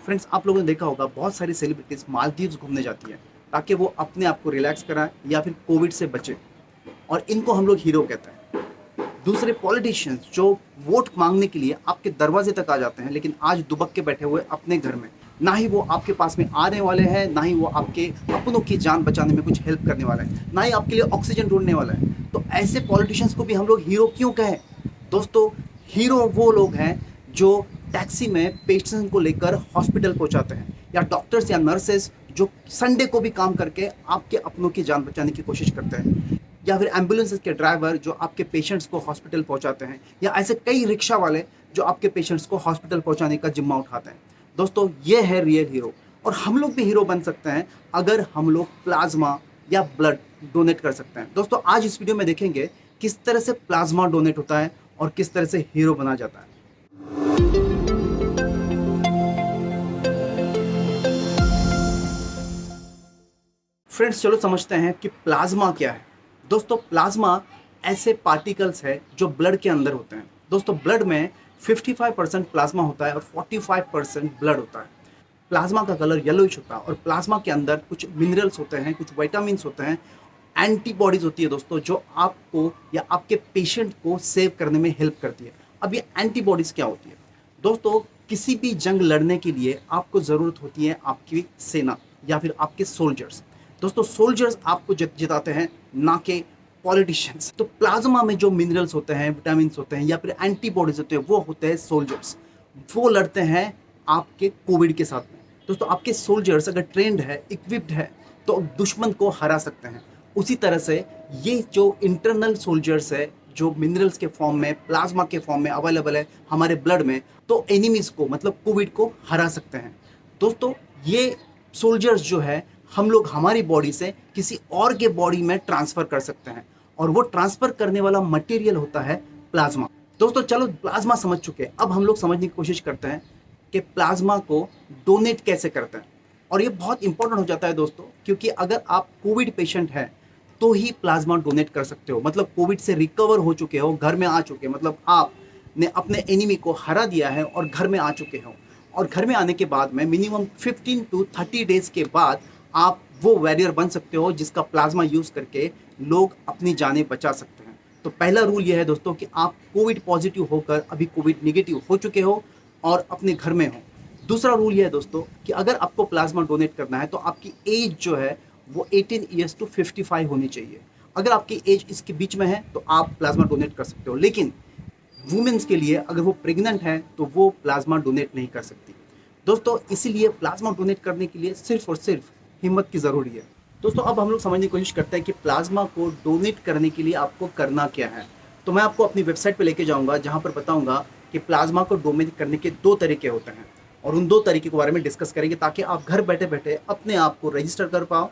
Friends, आप लोगों ने देखा होगा बहुत सारी सेलिब्रिटीज़ मालदीव्स घूमने जाती हैं ताकि वो अपने आप को रिलैक्स कराएँ या फिर कोविड से बचें, और इनको हम लोग हीरो कहते हैं। दूसरे पॉलिटिशियंस जो वोट मांगने के लिए आपके दरवाजे तक आ जाते हैं, लेकिन आज दुबक के बैठे हुए अपने घर में, ना ही वो आपके पास में आने वाले हैं, ना ही वो आपके अपनों की जान बचाने में कुछ हेल्प करने वाला है, ना ही आपके लिए ऑक्सीजन ढूंढने वाला है। तो ऐसे पॉलिटिशियंस को भी हम लोग हीरो क्यों कहें? दोस्तों, हीरो वो लोग हैं जो टैक्सी में पेशेंट को लेकर हॉस्पिटल पहुंचाते हैं, या डॉक्टर्स या नर्सेस जो संडे को भी काम करके आपके अपनों की जान बचाने की कोशिश करते हैं, या फिर एम्बुलेंस के ड्राइवर जो आपके पेशेंट्स को हॉस्पिटल पहुंचाते हैं, या ऐसे कई रिक्शा वाले जो आपके पेशेंट्स को हॉस्पिटल पहुंचाने का जिम्मा उठाते हैं। दोस्तों, ये है रियल हीरो, और हम लोग भी हीरो बन सकते हैं अगर हम लोग प्लाज्मा या ब्लड डोनेट कर सकते हैं। दोस्तों, आज इस वीडियो में देखेंगे किस तरह से प्लाज्मा डोनेट होता है और किस तरह से हीरो बना जाता है। फ्रेंड्स, चलो समझते हैं कि प्लाज्मा क्या है। दोस्तों, प्लाज्मा ऐसे पार्टिकल्स है जो ब्लड के अंदर होते हैं। दोस्तों, ब्लड में 55% प्लाज्मा होता है और 45% ब्लड होता है। प्लाज्मा का कलर येलोइश होता है, और प्लाज्मा के अंदर कुछ मिनरल्स होते हैं, कुछ विटामिन्स होते हैं, एंटीबॉडीज होती है दोस्तों, जो आपको या आपके पेशेंट को सेव करने में हेल्प करती है। अब ये एंटीबॉडीज क्या होती है? दोस्तों, किसी भी जंग लड़ने के लिए आपको ज़रूरत होती है आपकी सेना या फिर आपके सोल्जर्स। दोस्तों, सोल्जर्स आपको जिताते हैं, ना कि पॉलिटिशियंस। तो प्लाज्मा में जो मिनरल्स होते हैं, विटामिन होते हैं या फिर एंटीबॉडीज होते हैं, वो होते हैं सोल्जर्स। वो लड़ते हैं आपके कोविड के साथ में। दोस्तों, आपके सोल्जर्स अगर ट्रेंड है, इक्विप्ड है, तो दुश्मन को हरा सकते हैं। उसी तरह से ये जो इंटरनल सोल्जर्स है, जो मिनरल्स के फॉर्म में, प्लाज्मा के फॉर्म में अवेलेबल है हमारे ब्लड में, तो एनिमीज को मतलब कोविड को हरा सकते हैं। दोस्तों, ये सोल्जर्स जो है हम लोग हमारी बॉडी से किसी और के बॉडी में ट्रांसफर कर सकते हैं, और वो ट्रांसफर करने वाला मटेरियल होता है प्लाज्मा। दोस्तों, चलो प्लाज्मा समझ चुके हैं, अब हम लोग समझने की कोशिश करते हैं कि प्लाज्मा को डोनेट कैसे करते हैं। और ये बहुत इंपॉर्टेंट हो जाता है दोस्तों, क्योंकि अगर आप कोविड पेशेंट हैं तो ही प्लाज्मा डोनेट कर सकते हो, मतलब कोविड से रिकवर हो चुके हो, घर में आ चुके, मतलब आपने अपने एनिमी को हरा दिया है और घर में आ चुके हो। और घर में आने के बाद में मिनिमम 15 टू 30 डेज के बाद आप वो वॉरियर बन सकते हो जिसका प्लाज्मा यूज़ करके लोग अपनी जानें बचा सकते हैं। तो पहला रूल ये है दोस्तों कि आप कोविड पॉजिटिव होकर अभी कोविड निगेटिव हो चुके हो और अपने घर में हो। दूसरा रूल ये है दोस्तों कि अगर आपको प्लाज्मा डोनेट करना है तो आपकी एज जो है वो 18 ईयर्स टू 55 होनी चाहिए। अगर आपकी एज इसके बीच में है तो आप प्लाज्मा डोनेट कर सकते हो, लेकिन वुमेन्स के लिए अगर वो प्रेग्नेंट है तो वो प्लाज्मा डोनेट नहीं कर सकती। दोस्तों, इसीलिए प्लाज्मा डोनेट करने के लिए सिर्फ और सिर्फ हिम्मत की ज़रूरी है। दोस्तों, अब हम लोग समझने की कोशिश करते हैं कि प्लाज्मा को डोनेट करने के लिए आपको करना क्या है। तो मैं आपको अपनी वेबसाइट पे लेके जाऊंगा, जहां पर बताऊंगा कि प्लाज्मा को डोनेट करने के 2 तरीके होते हैं, और उन 2 तरीके के बारे में डिस्कस करेंगे ताकि आप घर बैठे बैठे अपने आप को रजिस्टर कर पाओ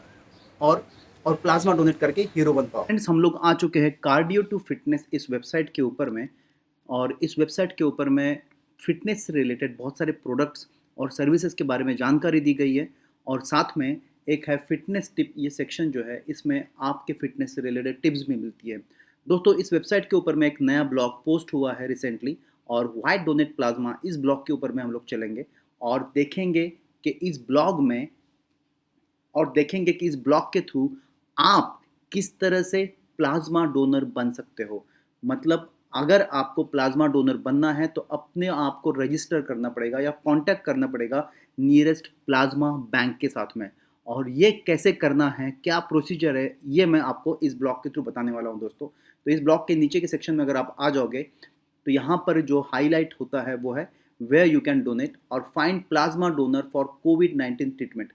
और प्लाज्मा डोनेट करके हीरो बन पाओ। फ्रेंड्स, हम लोग आ चुके हैं कार्डियो टू फिटनेस इस वेबसाइट के ऊपर में, और इस वेबसाइट के ऊपर में फिटनेस से रिलेटेड बहुत सारे प्रोडक्ट्स और सर्विसेज के बारे में जानकारी दी गई है, और साथ में एक है फिटनेस टिप। ये सेक्शन जो है इसमें आपके फिटनेस से रिलेटेड टिप्स भी मिलती है। दोस्तों, इस वेबसाइट के ऊपर में एक नया ब्लॉग पोस्ट हुआ है रिसेंटली, और वाई डोनेट प्लाज्मा, इस ब्लॉग के ऊपर में हम लोग चलेंगे और देखेंगे कि इस ब्लॉग के थ्रू आप किस तरह से प्लाज्मा डोनर बन सकते हो। मतलब अगर आपको प्लाज्मा डोनर बनना है तो अपने आप को रजिस्टर करना पड़ेगा या कांटेक्ट करना पड़ेगा नियरेस्ट प्लाज्मा बैंक के साथ में। और ये कैसे करना है, क्या प्रोसीजर है, ये मैं आपको इस ब्लॉग के थ्रू बताने वाला हूँ दोस्तों। तो इस ब्लॉग के नीचे के सेक्शन में अगर आप आ जाओगे तो यहाँ पर जो हाईलाइट होता है वो है वेयर यू कैन डोनेट और फाइंड प्लाज्मा डोनर फॉर कोविड-19 ट्रीटमेंट।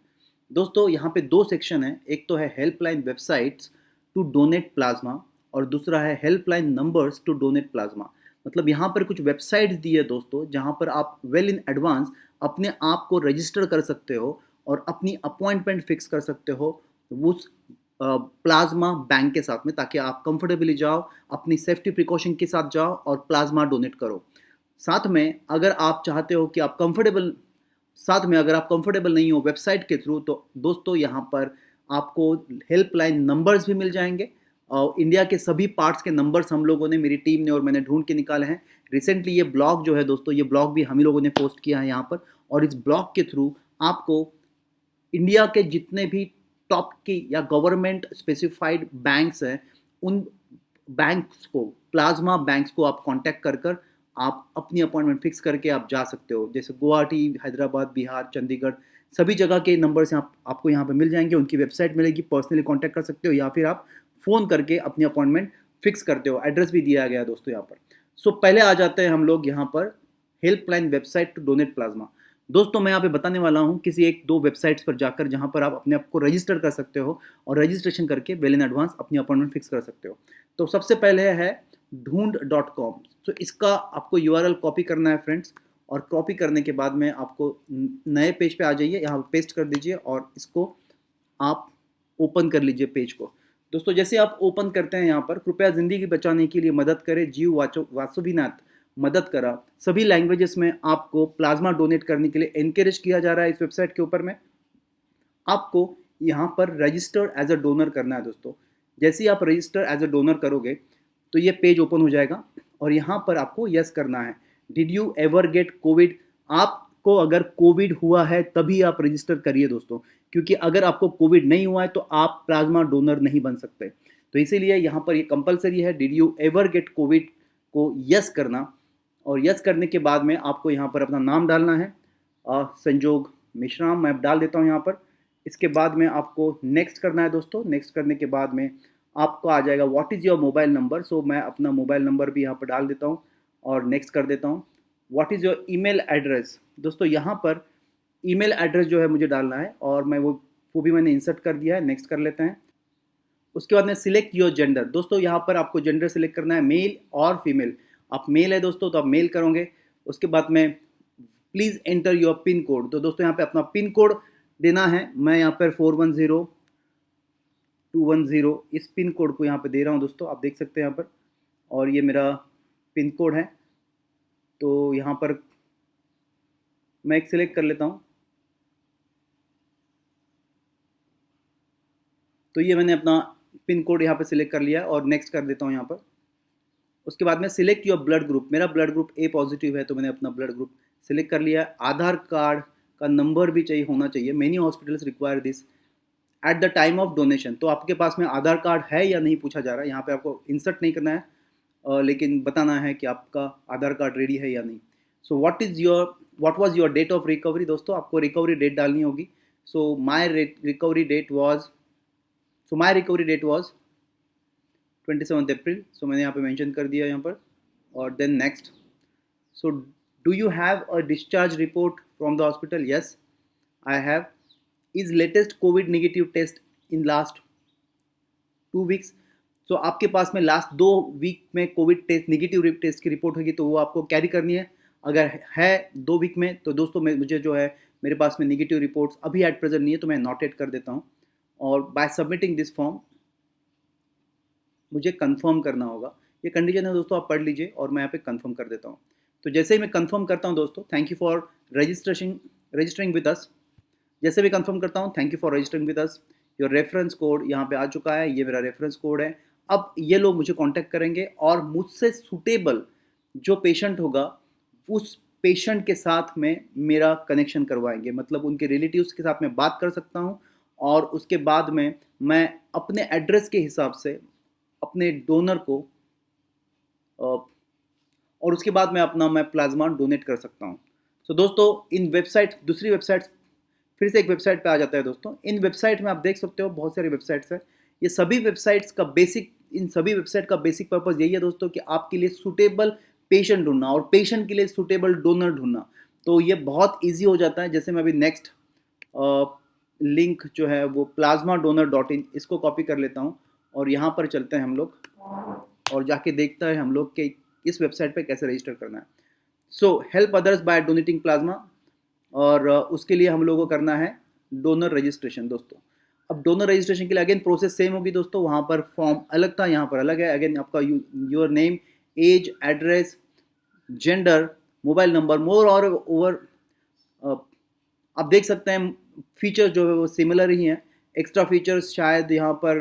दोस्तों, यहाँ पे 2 सेक्शन है, एक तो है helpline websites to donate plasma, और दूसरा है helpline numbers to donate plasma. मतलब यहाँ पर कुछ वेबसाइट्स दी है दोस्तों, जहाँ पर आप वेल इन एडवांस अपने आप को रजिस्टर कर सकते हो और अपनी अपॉइंटमेंट फिक्स कर सकते हो उस प्लाज्मा बैंक के साथ में, ताकि आप कंफर्टेबली जाओ, अपनी सेफ्टी प्रिकॉशन के साथ जाओ और प्लाज्मा डोनेट करो। साथ में अगर आप चाहते हो कि अगर आप कंफर्टेबल नहीं हो वेबसाइट के थ्रू, तो दोस्तों यहाँ पर आपको हेल्पलाइन नंबर्स भी मिल जाएंगे। और इंडिया के सभी पार्ट्स के नंबर्स हम लोगों ने, मेरी टीम ने और मैंने ढूंढ के निकाले हैं। रिसेंटली ये ब्लॉग जो है दोस्तों, ये ब्लॉग भी हम ही लोगों ने पोस्ट किया है यहाँ पर, और इस ब्लॉग के थ्रू आपको इंडिया के जितने भी टॉप की या गवर्नमेंट स्पेसिफाइड बैंक्स हैं, उन बैंक्स को, प्लाज्मा बैंक्स को आप कांटेक्ट कर कर आप अपनी अपॉइंटमेंट फिक्स करके आप जा सकते हो। जैसे गुवाहाटी, हैदराबाद, बिहार, चंडीगढ़, सभी जगह के नंबर्स आपको यहाँ पे मिल जाएंगे। उनकी वेबसाइट मिलेगी, पर्सनली कांटेक्ट कर सकते हो या फिर आप फ़ोन करके अपनी अपॉइंटमेंट फिक्स करते हो। एड्रेस भी दिया गया है दोस्तों यहाँ पर। सो पहले आ जाते हैं हम लोग यहाँ पर helpline website to donate plasma. दोस्तों मैं यहाँ पे बताने वाला हूँ किसी एक दो वेबसाइट्स पर जाकर, जहाँ पर आप अपने आप को रजिस्टर कर सकते हो और रजिस्ट्रेशन करके वेल इन एडवांस अपनी अपॉइंटमेंट फिक्स कर सकते हो। तो सबसे पहले है ढूंढ.com। तो इसका आपको URL कॉपी करना है फ्रेंड्स, और कॉपी करने के बाद में आपको नए पेज पे आ जाइए, यहाँ पेस्ट कर दीजिए और इसको आप ओपन कर लीजिए पेज को। दोस्तों जैसे आप ओपन करते हैं यहाँ पर, कृपया जिंदगी बचाने के लिए मदद करें, जीव वासुविनाथ मदद करा, सभी लैंग्वेजेस में आपको प्लाज्मा डोनेट करने के लिए एनकरेज किया जा रहा है। इस वेबसाइट के ऊपर में आपको यहाँ पर रजिस्टर एज अ डोनर करना है दोस्तों। जैसे ही आप रजिस्टर एज अ डोनर करोगे तो ये पेज ओपन हो जाएगा और यहाँ पर आपको यस करना है। Did you ever get Covid? आपको अगर कोविड हुआ है तभी आप रजिस्टर करिए दोस्तों, क्योंकि अगर आपको कोविड नहीं हुआ है तो आप प्लाज्मा डोनर नहीं बन सकते। तो इसीलिए यहाँ पर ये कंपलसरी है, did you ever get Covid को यस करना। और यस करने के बाद में आपको यहाँ पर अपना नाम डालना है, संजोग मेश्राम मैं डाल देता हूँ यहाँ पर। इसके बाद में आपको नेक्स्ट करना है दोस्तों। नेक्स्ट करने के बाद में आपको आ जाएगा what is your mobile number. So मैं अपना मोबाइल नंबर भी यहाँ पर डाल देता हूँ और नेक्स्ट कर देता हूँ। What is your email address. दोस्तों यहाँ पर ईमेल एड्रेस जो है मुझे डालना है और मैं वो भी मैंने इंसर्ट कर दिया है। नेक्स्ट कर लेते हैं। उसके बाद में सिलेक्ट योर जेंडर। दोस्तों यहाँ पर आपको जेंडर सिलेक्ट करना है, मेल और फीमेल। आप मेल है दोस्तों तो आप मेल करोगे। उसके बाद में please enter your pin code. तो दोस्तों यहाँ पे अपना पिन कोड देना है। मैं यहाँ पर 410210 इस पिन कोड को यहाँ पे दे रहा हूँ दोस्तों, आप देख सकते हैं यहाँ पर, और ये मेरा पिन कोड है। तो यहाँ पर मैं एक सिलेक्ट कर लेता हूँ। तो ये मैंने अपना पिन कोड यहाँ पे सिलेक्ट कर लिया और नेक्स्ट कर देता हूँ यहाँ पर। उसके बाद में सिलेक्ट योर ब्लड ग्रुप। मेरा ब्लड ग्रुप ए पॉजिटिव है तो मैंने अपना ब्लड ग्रुप सिलेक्ट कर लिया है। आधार कार्ड का नंबर भी चाहिए, होना चाहिए। Many hospitals require this at the time of donation. तो आपके पास में आधार कार्ड है या नहीं पूछा जा रहा है। यहाँ पे आपको इंसर्ट नहीं करना है, लेकिन बताना है कि आपका आधार कार्ड रेडी है या नहीं। So what was your date of recovery. दोस्तों आपको रिकवरी डेट डालनी होगी। So my recovery date was 27 April. So मैंने यहाँ पे मेंशन कर दिया यहाँ पर, और then next. So do you have a discharge report from the hospital? Yes I have. Is latest Covid negative test in last 2 weeks. तो आपके पास में लास्ट 2 वीक में कोविड टेस्ट, नेगेटिव टेस्ट की रिपोर्ट होगी तो वो आपको कैरी करनी है। अगर है 2 वीक में तो दोस्तों मुझे जो है, मेरे पास में नेगेटिव रिपोर्ट्स अभी एट प्रेजेंट नहीं है तो मैं नोटेट कर देता हूँ। और बाय सबमिटिंग दिस फॉर्म मुझे कंफर्म करना होगा। ये कंडीशन है दोस्तों, आप पढ़ लीजिए और मैं यहाँ पे कंफर्म कर देता हूँ। तो जैसे ही मैं कंफर्म करता हूँ दोस्तों, thank you for registering with us. जैसे भी कंफर्म करता हूँ, thank you for registering with us. Your reference code यहाँ पे आ चुका है, ये मेरा रेफरेंस कोड है। अब ये लोग मुझे कांटेक्ट करेंगे और मुझसे सूटेबल जो पेशेंट होगा उस पेशेंट के साथ में मेरा कनेक्शन करवाएंगे। मतलब उनके रिलेटिव्स के साथ मैं बात कर सकता हूँ और उसके बाद में मैं अपने एड्रेस के हिसाब से अपने डोनर को और उसके बाद मैं प्लाज्मा डोनेट कर सकता हूँ। तो दोस्तों इन वेबसाइट, दूसरी वेबसाइट, फिर से एक वेबसाइट पे आ जाता है दोस्तों। इन वेबसाइट में आप देख सकते हो बहुत सारी वेबसाइट्स हैं। ये सभी वेबसाइट्स का इन सभी वेबसाइट का बेसिक पर्पज़ यही है दोस्तों कि आपके लिए सूटेबल पेशेंट ढूंढना और पेशेंट के लिए सूटेबल डोनर ढूंढना। तो ये बहुत ईजी हो जाता है। जैसे मैं अभी नेक्स्ट लिंक जो है वो plasmadonor.in, इसको कॉपी कर लेता हूँ और यहाँ पर चलते हैं हम लोग और जाके देखता है हम लोग कि इस वेबसाइट पे कैसे रजिस्टर करना है। So help others by donating plasma, और उसके लिए हम लोगों को करना है डोनर रजिस्ट्रेशन दोस्तों। अब डोनर रजिस्ट्रेशन के लिए अगेन प्रोसेस सेम होगी दोस्तों। वहाँ पर फॉर्म अलग था, यहाँ पर अलग है। अगेन आपका your name, age, address, gender, mobile number, more और ओवर आप देख सकते हैं फीचर्स जो है वो सिमिलर ही हैं। एक्स्ट्रा फीचर्स शायद यहाँ पर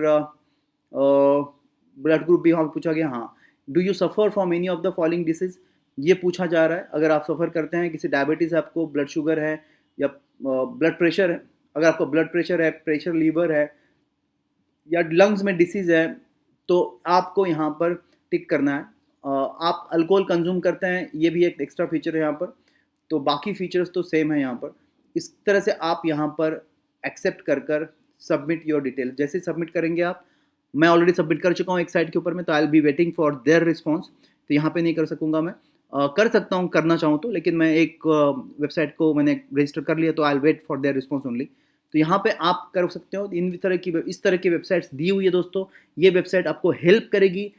ब्लड ग्रुप भी वहाँ पूछा गया। हाँ, do you suffer from any of the following disease. ये पूछा जा रहा है। अगर आप सफ़र करते हैं, किसी डायबिटीज़ है आपको, ब्लड शुगर है या ब्लड प्रेशर है, अगर आपको ब्लड प्रेशर है, प्रेशर लीवर है या लंग्स में डिसीज़ है, तो आपको यहाँ पर टिक करना है। आप अल्कोहल कंज्यूम करते हैं, ये भी एक एक्स्ट्रा फीचर है यहाँ पर। तो बाकी फीचर्स तो सेम है यहाँ पर। इस तरह से आप यहाँ पर एक्सेप्ट कर सबमिट योर डिटेल। जैसे सबमिट करेंगे आप, मैं ऑलरेडी सबमिट कर चुका हूँ एक साइट के ऊपर में, तो I will be waiting for their response. तो यहाँ पे नहीं कर सकूँगा मैं। कर सकता हूँ करना चाहूँ तो, लेकिन मैं एक वेबसाइट को मैंने रजिस्टर कर लिया, तो I will wait for their response only. तो यहाँ पे आप कर सकते हो। इस तरह की वेबसाइट्स दी हुई है दोस्तों। ये वेबसाइट आपको हेल्प करेगी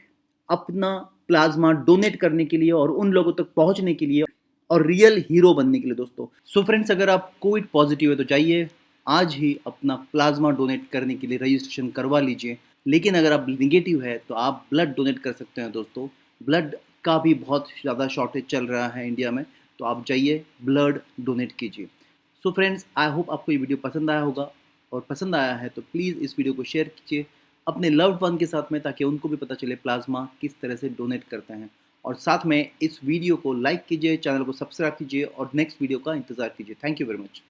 अपना प्लाज्मा डोनेट करने के लिए और उन लोगों तक पहुंचने के लिए और रियल हीरो बनने के लिए दोस्तों। सो फ्रेंड्स, अगर आप कोविड पॉजिटिव है तो जाइए आज ही अपना प्लाज्मा डोनेट करने के लिए रजिस्ट्रेशन करवा लीजिए। लेकिन अगर आप निगेटिव है तो आप ब्लड डोनेट कर सकते हैं दोस्तों। ब्लड का भी बहुत ज़्यादा शॉर्टेज चल रहा है इंडिया में, तो आप जाइए ब्लड डोनेट कीजिए। सो फ्रेंड्स, आई होप आपको ये वीडियो पसंद आया होगा, और पसंद आया है तो प्लीज़ इस वीडियो को शेयर कीजिए अपने लव्ड वन के साथ में, ताकि उनको भी पता चले प्लाज्मा किस तरह से डोनेट करते हैं। और साथ में इस वीडियो को लाइक कीजिए, चैनल को सब्सक्राइब कीजिए और नेक्स्ट वीडियो का इंतज़ार कीजिए। Thank you very much.